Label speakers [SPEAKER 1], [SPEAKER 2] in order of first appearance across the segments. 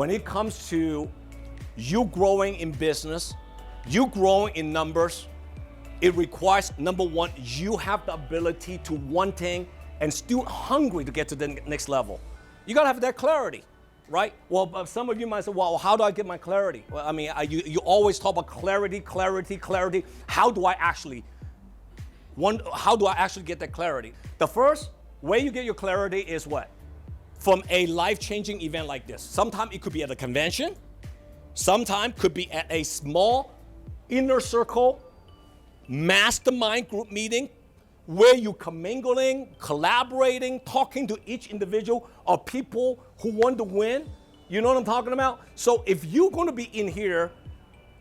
[SPEAKER 1] when it comes to you growing in business, you growing in numbers, it requires, number one, you have the ability to wanting and still hungry to get to the next level. You gotta have that clarity, right? Well, some of you might say, well, how do I get my clarity? Well, I mean, you always talk about clarity. How do I actually get that clarity? The first way you get your clarity is what? From a life-changing event like this. Sometimes it could be at a convention. Sometimes could be at a small inner circle mastermind group meeting where you commingling, collaborating, talking to each individual of people who want to win. You know what I'm talking about? So if you're going to be in here,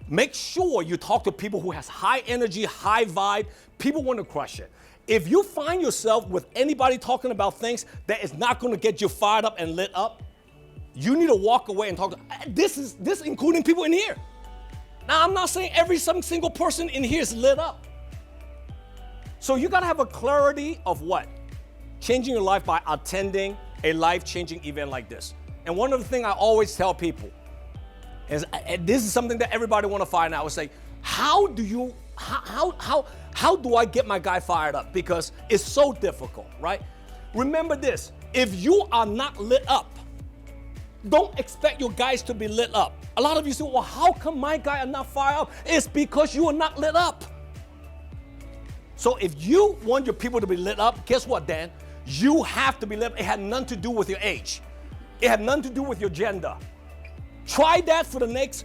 [SPEAKER 1] make sure you talk to people who has high energy, high vibe. People want to crush it. If you find yourself with anybody talking about things that is not going to get you fired up and lit up, you need to walk away and talk to, this including people in here. Now, I'm not saying some single person in here is lit up. So you gotta have a clarity of what? Changing your life by attending a life-changing event like this. And one of the things I always tell people is, and this is something that everybody wanna find out, is say, how do I get my guy fired up? Because it's so difficult, right? Remember this, if you are not lit up, don't expect your guys to be lit up. A lot of you say, well, how come my guy are not fired up? It's because you are not lit up. So if you want your people to be lit up, guess what, Dan? You have to be lit up. It had nothing to do with your age. It had nothing to do with your gender. Try that for the next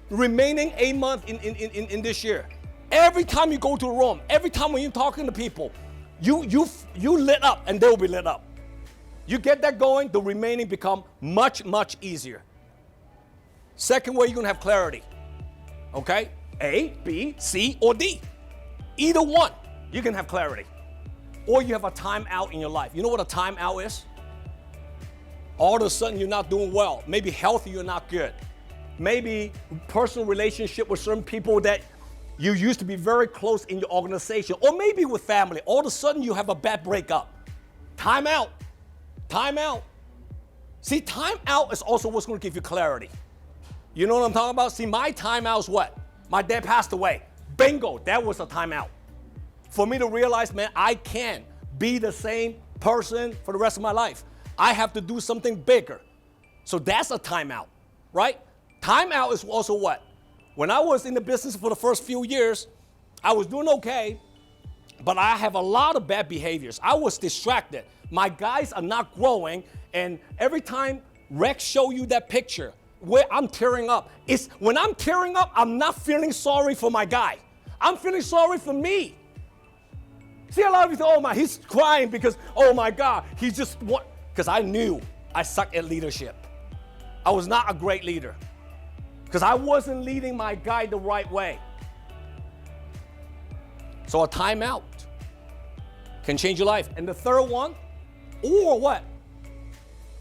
[SPEAKER 1] remaining 8 months in this year. Every time you go to a room, every time when you're talking to people, you lit up and they will be lit up. You get that going, the remaining become much, much easier. Second way you're gonna have clarity, okay? A, B, C, or D. Either one, you can have clarity. Or you have a timeout in your life. You know what a timeout is? All of a sudden you're not doing well. Maybe healthy, you're not good. Maybe personal relationship with certain people that you used to be very close in your organization. Or maybe with family. All of a sudden you have a bad breakup. Timeout. Timeout. See, timeout is also what's gonna give you clarity. You know what I'm talking about? See, my timeout is what? My dad passed away. Bingo, that was a timeout. For me to realize, man, I can't be the same person for the rest of my life. I have to do something bigger. So that's a timeout, right? Timeout is also what? When I was in the business for the first few years, I was doing okay, but I have a lot of bad behaviors. I was distracted. My guys are not growing, and every time Rex show you that picture, where I'm tearing up. When I'm tearing up, I'm not feeling sorry for my guy. I'm feeling sorry for me. See, a lot of you say, oh my, he's crying because, oh my God, he's just what? Because I knew I sucked at leadership. I was not a great leader because I wasn't leading my guy the right way. So a timeout can change your life. And the third one, or what?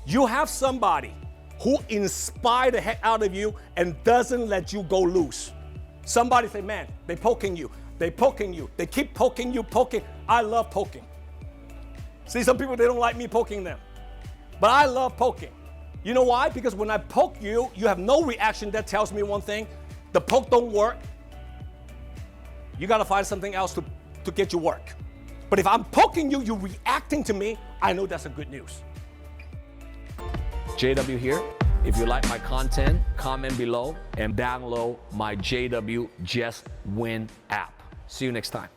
[SPEAKER 1] You have somebody who inspired the heck out of you and doesn't let you go loose. Somebody say, man, they poking you. They keep poking you. I love poking. See, some people, they don't like me poking them. But I love poking. You know why? Because when I poke you, you have no reaction. That tells me one thing. The poke don't work. You got to find something else to get you work. But if I'm poking you, you're reacting to me, I know that's a good news. JW here. If you like my content, comment below and download my JW Just Win app. See you next time.